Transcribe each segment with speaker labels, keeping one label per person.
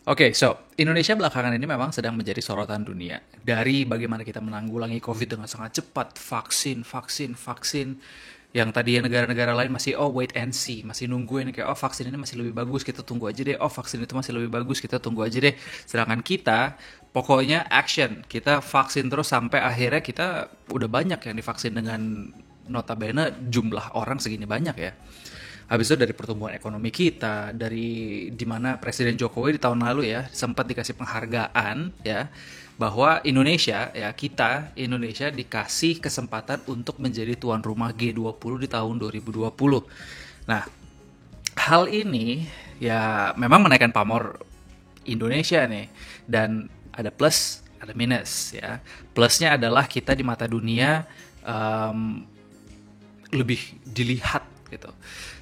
Speaker 1: Oke, so Indonesia belakangan ini memang sedang menjadi sorotan dunia. Dari bagaimana kita menanggulangi COVID dengan sangat cepat, vaksin, vaksin, vaksin. Yang tadi negara-negara lain masih wait and see, masih nungguin kayak vaksin ini masih lebih bagus, kita tunggu aja deh. Oh vaksin itu masih lebih bagus, kita tunggu aja deh. Sedangkan kita pokoknya action, kita vaksin terus sampai akhirnya kita udah banyak yang divaksin dengan notabene jumlah orang segini banyak ya. Habis itu dari pertumbuhan ekonomi kita, dari dimana Presiden Jokowi di tahun lalu ya sempat dikasih penghargaan ya bahwa Indonesia ya kita Indonesia dikasih kesempatan untuk menjadi tuan rumah G20 di tahun 2020. Nah, hal ini ya memang menaikkan pamor Indonesia nih dan ada plus, ada minus ya. Plusnya adalah kita di mata dunia em, lebih dilihat gitu.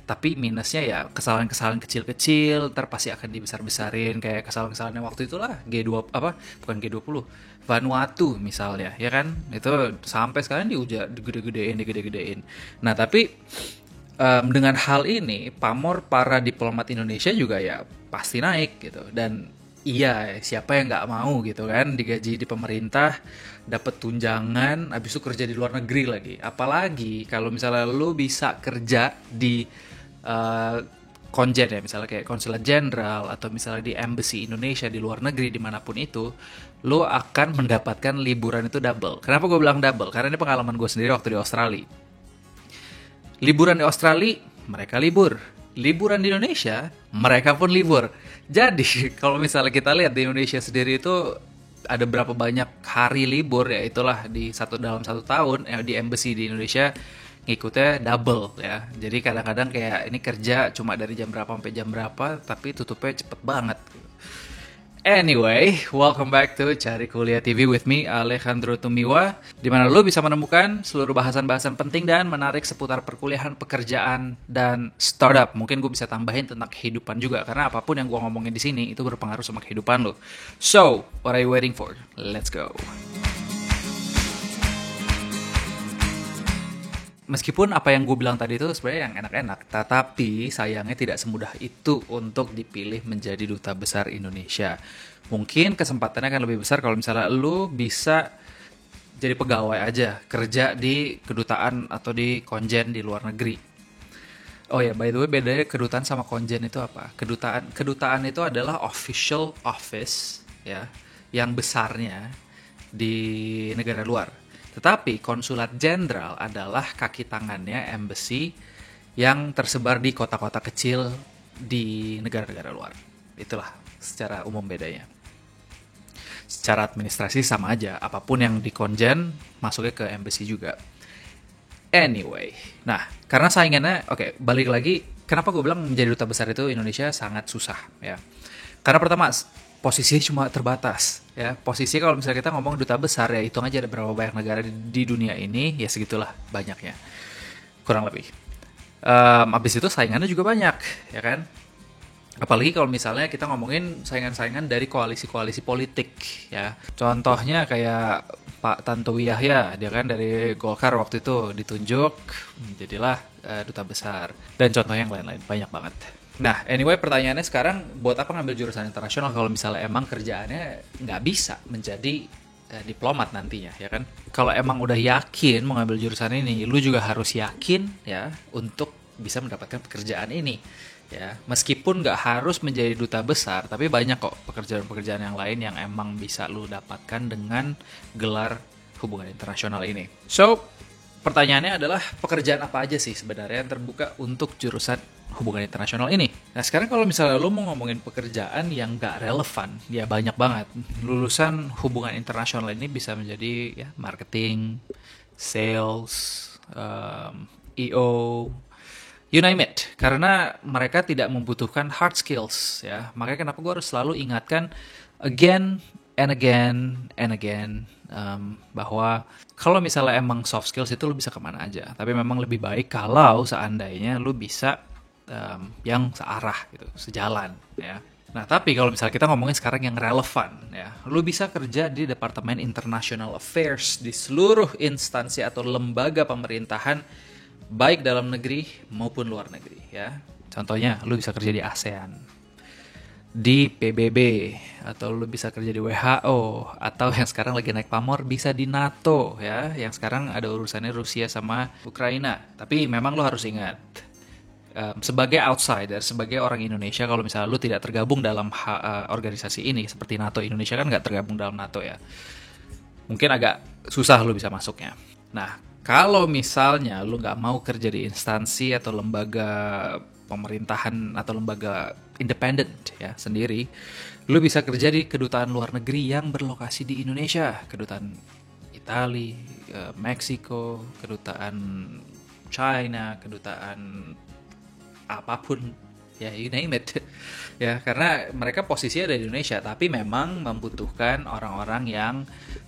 Speaker 1: Tapi minusnya ya kesalahan-kesalahan kecil-kecil ntar pasti akan dibesar-besarin kayak kesalahan-kesalahan yang waktu itulah G20 apa bukan G20 Vanuatu misalnya ya kan itu sampai sekarang digede-gedein. Nah, tapi dengan hal ini pamor para diplomat Indonesia juga ya pasti naik gitu dan iya siapa yang nggak mau gitu kan digaji di pemerintah dapat tunjangan habis itu kerja di luar negeri lagi apalagi kalau misalnya lu bisa kerja di eh, konjen ya misalnya kayak konsulat jenderal atau misalnya di embassy Indonesia di luar negeri dimanapun itu lo akan mendapatkan liburan itu double. Kenapa gue bilang double? Karena ini pengalaman gue sendiri waktu di Australia. Liburan di Australia, mereka libur. Liburan di Indonesia, mereka pun libur. Jadi, kalau misalnya kita lihat di Indonesia sendiri itu ada berapa banyak hari libur ya itulah di dalam satu tahun di embassy di Indonesia ngikutnya double ya. Jadi kadang-kadang kayak ini kerja cuma dari jam berapa sampai jam berapa tapi tutupnya cepet banget. Anyway, welcome back to Cari Kuliah TV with me, Alejandro Tumiwa, di mana lo bisa menemukan seluruh bahasan-bahasan penting dan menarik seputar perkuliahan, pekerjaan, dan startup. Mungkin gue bisa tambahin tentang kehidupan juga, karena apapun yang gue ngomongin di sini itu berpengaruh sama kehidupan lo. So, what are you waiting for? Let's go. Meskipun apa yang gue bilang tadi itu sebenarnya yang enak-enak, tetapi sayangnya tidak semudah itu untuk dipilih menjadi duta besar Indonesia. Mungkin kesempatannya akan lebih besar kalau misalnya lu bisa jadi pegawai aja, kerja di kedutaan atau di konjen di luar negeri. Oh ya, by the way bedanya kedutaan sama konjen itu apa? Kedutaan itu adalah official office ya, yang besarnya di negara luar. Tetapi konsulat jenderal adalah kaki tangannya embassy yang tersebar di kota-kota kecil di negara-negara luar. Itulah secara umum bedanya. Secara administrasi sama aja, apapun yang di konjen masuknya ke embassy juga. Anyway, nah karena saingannya, oke, balik lagi, kenapa gue bilang menjadi duta besar itu Indonesia sangat susah ya? Karena pertama posisinya cuma terbatas ya. Posisi kalau misalnya kita ngomong duta besar ya hitung aja ada berapa banyak negara di dunia ini ya segitulah banyaknya kurang lebih. Abis itu saingannya juga banyak ya kan. Apalagi kalau misalnya kita ngomongin saingan-saingan dari koalisi-koalisi politik ya. Contohnya kayak Pak Tantowi Yahya, dia kan dari Golkar waktu itu ditunjuk jadilah duta besar. Dan contohnya yang lain-lain banyak banget. Nah, anyway pertanyaannya sekarang buat apa ngambil jurusan internasional kalau misalnya emang kerjaannya nggak bisa menjadi diplomat nantinya ya kan? Kalau emang udah yakin mau ngambil jurusan ini, lu juga harus yakin ya untuk bisa mendapatkan pekerjaan ini ya. Meskipun nggak harus menjadi duta besar, tapi banyak kok pekerjaan-pekerjaan yang lain yang emang bisa lu dapatkan dengan gelar hubungan internasional ini. So, pertanyaannya adalah pekerjaan apa aja sih sebenarnya yang terbuka untuk jurusan hubungan internasional ini. Nah sekarang kalau misalnya lo mau ngomongin pekerjaan yang gak relevan, ya banyak banget. Lulusan hubungan internasional ini bisa menjadi ya marketing, sales, EO, you name it. Karena mereka tidak membutuhkan hard skills ya. Makanya kenapa gue harus selalu ingatkan again and again and again bahwa kalau misalnya emang soft skills itu lo bisa kemana aja. Tapi memang lebih baik kalau seandainya lo bisa yang searah gitu, sejalan ya. Nah, tapi kalau misalnya kita ngomongin sekarang yang relevan ya, lu bisa kerja di Departemen International Affairs di seluruh instansi atau lembaga pemerintahan baik dalam negeri maupun luar negeri ya. Contohnya, lu bisa kerja di ASEAN, di PBB, atau lu bisa kerja di WHO, atau yang sekarang lagi naik pamor bisa di NATO ya, yang sekarang ada urusannya Rusia sama Ukraina. Tapi memang lu harus ingat, sebagai outsider, sebagai orang Indonesia, kalau misalnya lu tidak tergabung dalam organisasi ini, seperti NATO, Indonesia kan nggak tergabung dalam NATO ya, mungkin agak susah lu bisa masuknya. Nah, kalau misalnya lu nggak mau kerja di instansi atau lembaga pemerintahan atau lembaga independen ya sendiri, lu bisa kerja di kedutaan luar negeri yang berlokasi di Indonesia, kedutaan Italia, Meksiko, kedutaan China, kedutaan apapun ya, you name it. Ya, karena mereka posisinya ada di Indonesia, tapi memang membutuhkan orang-orang yang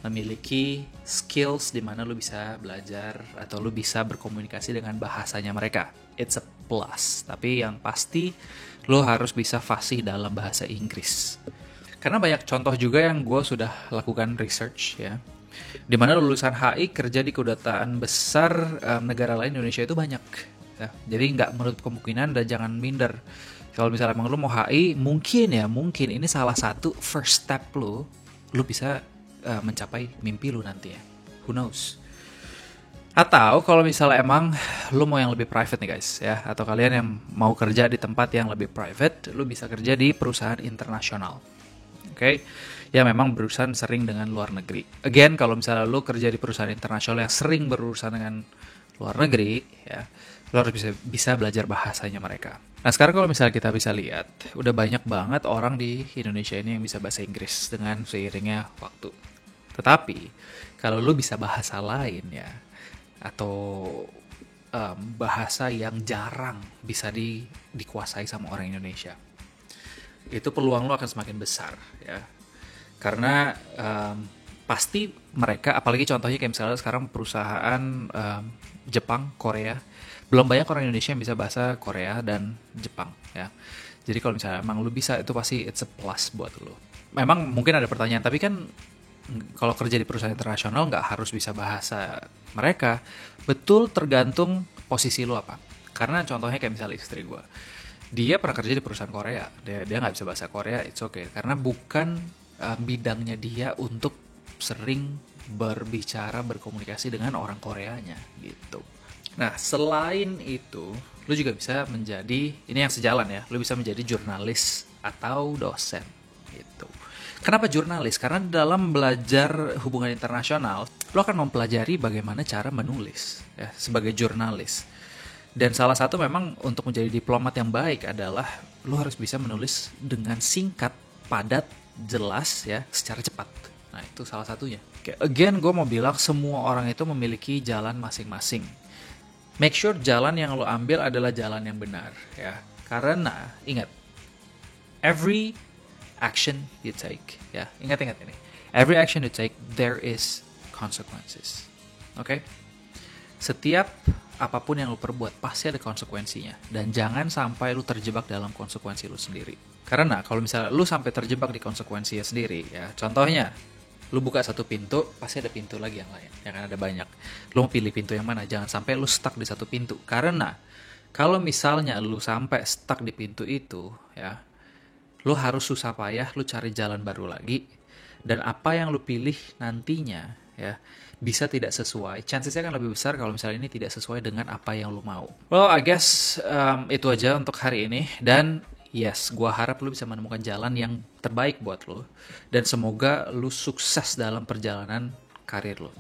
Speaker 1: memiliki skills di mana lu bisa belajar atau lu bisa berkomunikasi dengan bahasanya mereka. It's a plus, tapi yang pasti lu harus bisa fasih dalam bahasa Inggris. Karena banyak contoh juga yang gue sudah lakukan research ya, di mana lulusan HI kerja di kedutaan besar negara lain Indonesia itu banyak. Ya, jadi nggak menutup kemungkinan dan jangan minder. Kalau misalnya emang lu mau HI, mungkin ini salah satu first step lu bisa mencapai mimpi lu nanti ya. Who knows? Atau kalau misalnya emang lu mau yang lebih private nih guys ya, atau kalian yang mau kerja di tempat yang lebih private, lu bisa kerja di perusahaan internasional. Oke? Ya memang berurusan sering dengan luar negeri. Again, kalau misalnya lu kerja di perusahaan internasional yang sering berurusan dengan luar negeri ya, lo harus bisa belajar bahasanya mereka. Nah sekarang kalau misalnya kita bisa lihat, udah banyak banget orang di Indonesia ini yang bisa bahasa Inggris dengan seiringnya waktu. Tetapi kalau lo bisa bahasa lain ya, atau bahasa yang jarang bisa dikuasai sama orang Indonesia, itu peluang lo akan semakin besar ya. Karena pasti mereka, apalagi contohnya kayak misalnya sekarang perusahaan Jepang, Korea, belum banyak orang Indonesia yang bisa bahasa Korea dan Jepang ya. Jadi kalau misalnya emang lu bisa, itu pasti it's a plus buat lu. Memang mungkin ada pertanyaan, tapi kan kalau kerja di perusahaan internasional nggak harus bisa bahasa mereka. Betul, tergantung posisi lu apa. Karena contohnya kayak misalnya istri gue, dia pernah kerja di perusahaan Korea, dia nggak bisa bahasa Korea, it's okay. Karena bukan bidangnya dia untuk sering berbicara, berkomunikasi dengan orang Koreanya gitu. Nah, selain itu, lu juga bisa menjadi, ini yang sejalan ya, lu bisa menjadi jurnalis atau dosen gitu. Kenapa jurnalis? Karena dalam belajar hubungan internasional, lu akan mempelajari bagaimana cara menulis ya, sebagai jurnalis. Dan salah satu memang untuk menjadi diplomat yang baik adalah lu harus bisa menulis dengan singkat, padat, jelas ya, secara cepat. Nah, itu salah satunya. Again, gue mau bilang semua orang itu memiliki jalan masing-masing. Make sure jalan yang lo ambil adalah jalan yang benar ya. Karena ingat, every action you take ya. Ingat ini. Every action you take, there is consequences. Oke? Setiap apapun yang lo perbuat pasti ada konsekuensinya, dan jangan sampai lo terjebak dalam konsekuensi lo sendiri. Karena kalau misalnya lo sampai terjebak di konsekuensinya sendiri ya, contohnya lu buka satu pintu, pasti ada pintu lagi yang lain, yang kan ada banyak. Lu mau pilih pintu yang mana? Jangan sampai lu stuck di satu pintu. Karena kalau misalnya lu sampai stuck di pintu itu, ya, lu harus susah payah, lu cari jalan baru lagi. Dan apa yang lu pilih nantinya, ya, bisa tidak sesuai. Chancesnya kan lebih besar kalau misalnya ini tidak sesuai dengan apa yang lu mau. Well, I guess itu aja untuk hari ini. Dan yes, gua harap lu bisa menemukan jalan yang terbaik buat lu. Dan semoga lu sukses dalam perjalanan karir lu.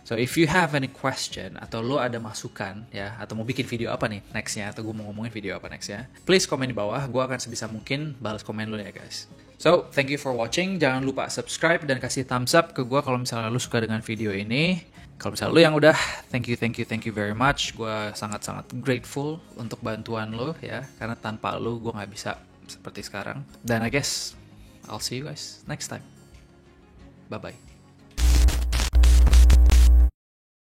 Speaker 1: So if you have any question, atau lu ada masukan ya, atau mau bikin video apa nih nextnya, atau gue mau ngomongin video apa nextnya, please komen di bawah. Gue akan sebisa mungkin balas komen lu ya guys. So thank you for watching. Jangan lupa subscribe dan kasih thumbs up ke gue kalau misalnya lu suka dengan video ini. Kalau misalnya lu yang udah, thank you very much. Gue sangat-sangat grateful untuk bantuan lu ya, karena tanpa lu gue nggak bisa seperti sekarang. Dan I guess I'll see you guys next time. Bye bye.